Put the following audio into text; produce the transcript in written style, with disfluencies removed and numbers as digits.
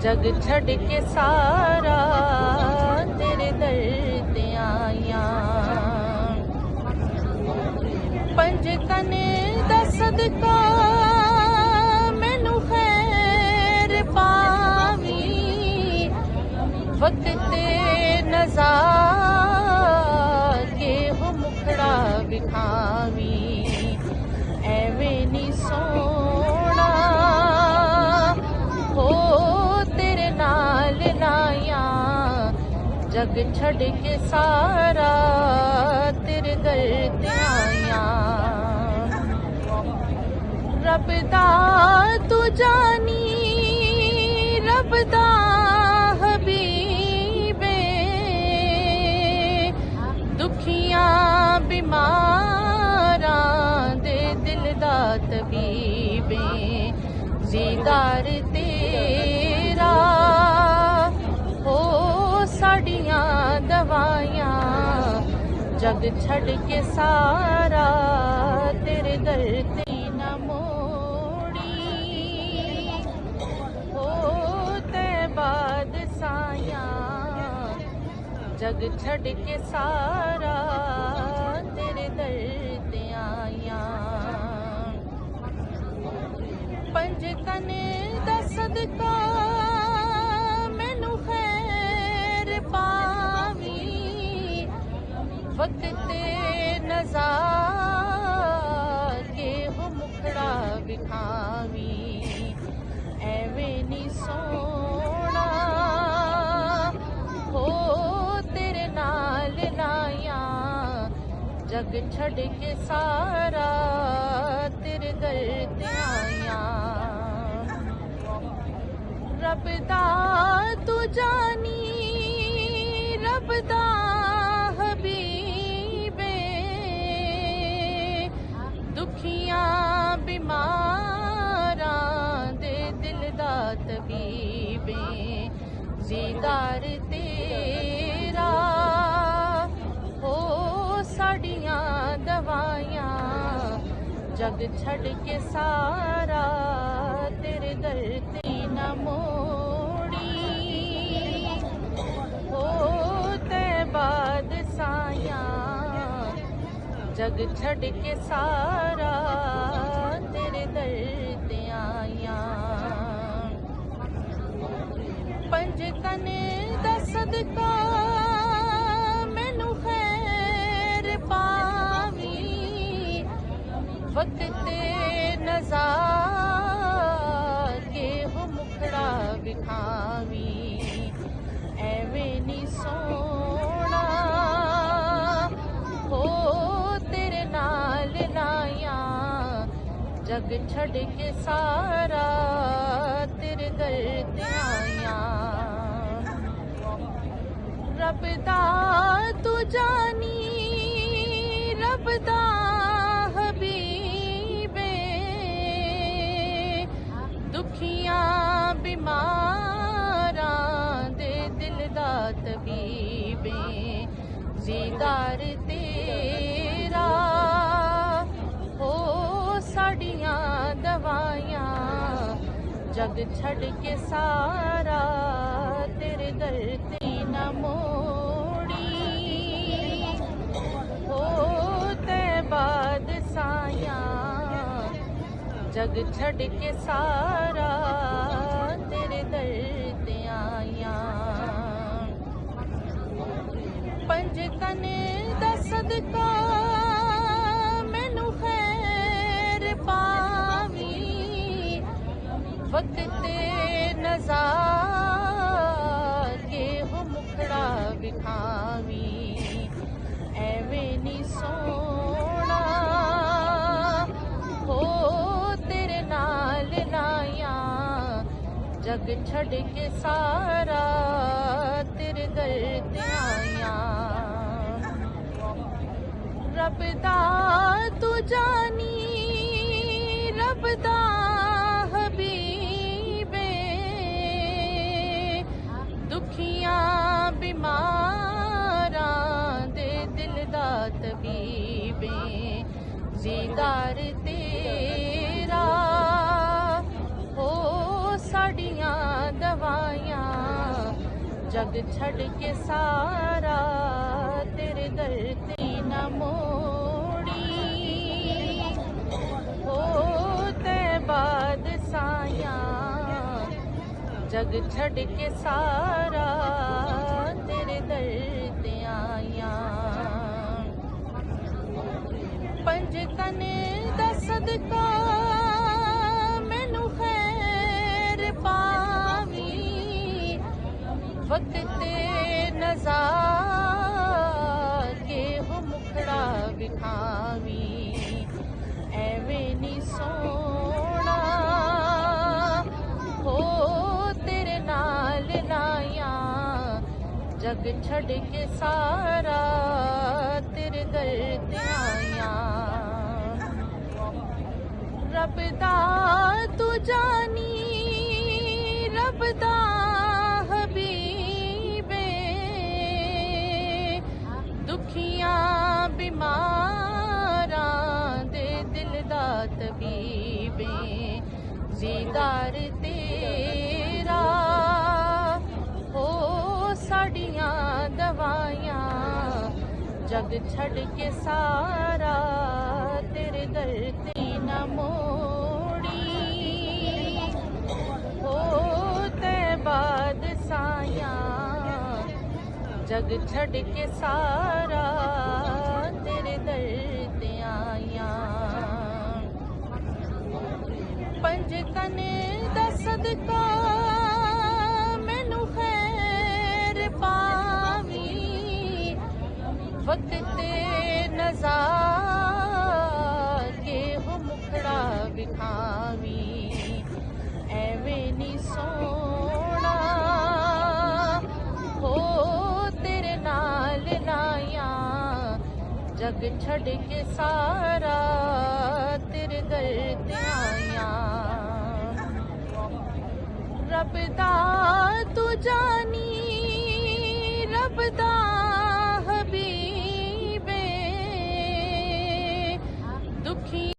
जग छड़ के सारा तेरे दर ते आया। पंज तने दा सदका मैनू खैर पावी, वक्त ते नज़ार के हो मुखड़ा विखावी। एवें नी सोना हो तेरे नाल लाया, जग छड़ के सारा तेरे दर ते आया। रब दा तू जानी, रब दा हबीबे, दुखियां बीमारां दे दिल दा तबीबे। दीदार तेरा हो साड़ियां दवाइयां, जग छड़ के सारा तेरे दर ते ना मोड़ी। हो तैबाद साया, जग छड़ के सारा तेरे दर ते आया। पंज तने दा सदका मैनू खैर पावी, वक्त ते नज़ार के हो मुखड़ा विखावी। एवें नी सोना हो तेरे नाल लाया, जग छड़ के सारा तेरे दर ते आया। रब दा तू जानी, रब दा हबीबे, दुखियां बीमारां दे दिल दा तबीबे। दीदार तेरा हो साड़ियां दवाइयां, जग छड़ के सारा तेरे दर ते ना मोड़ी। हो तैबाद साया, जग छड़ के सारा तेरे दर ते आया। पंज तने दा सदका मैनू खैर पावी, वक्त ते नज़ार के हो मुखड़ा विखावी। एवें नी सोना हो तेरे नाल लाया, जग छड़ के सारा तेरे दर ते आया। रब दा तू जानी, रब दा हबीबे, दुखियां बीमारां दे दिल दा तबीबे। दीदार तेरा हो साड़ियां दवाइयां, जग छड़ के सारा तेरे दर ते ना मोड़ी। हो तैबाद साया, जग छड़ के सारा तेरे दर ते आया। पंज तने दा सदका मैनू खैर पावी, वक्त ते नज़ार के हो मुखड़ा विखावी। एवें नी सोना हो तेरे नाल लाया, जग छड़ के सारा तेरे दर ते आया। रब दा तू जानी, रब दा हबीबे, दुखियां बीमारां दे दिल दा तबीबे। दीदार तेरा हो साड़ियां दवाइयां, जग छड़ के सारा तेरे दर ते न मोड़ी हो ते बाद साया जग छड़ के सारा तेरे दर ते आया पंज तन दा सदका मैनू खैर पावी वक्त ते नज़ारे हो मुखड़ा विखावी एवें नी सोना हो तेरे नाल लाया जग छड़ के सारा तेरे दर ते आया रब दा तू जानी रब दा हबीबे दुखियां बीमारां दे दिल दा तबीबे दीदार तेरा हो साड़ियां दवाइयां जग छड़ के सारा तेरे दर ते न मोड़ी हो ते बाद साया जग छड़ के सारा तेरे दर ते आया पंज तन दा सदका मैनू खैर पावी वक्त ते नज़ारे हो मुखड़ा विखावी एवें नी सोना हो तेरे नाल लाया जग छड़ के सारा तेरे दर ते आया रब दा तू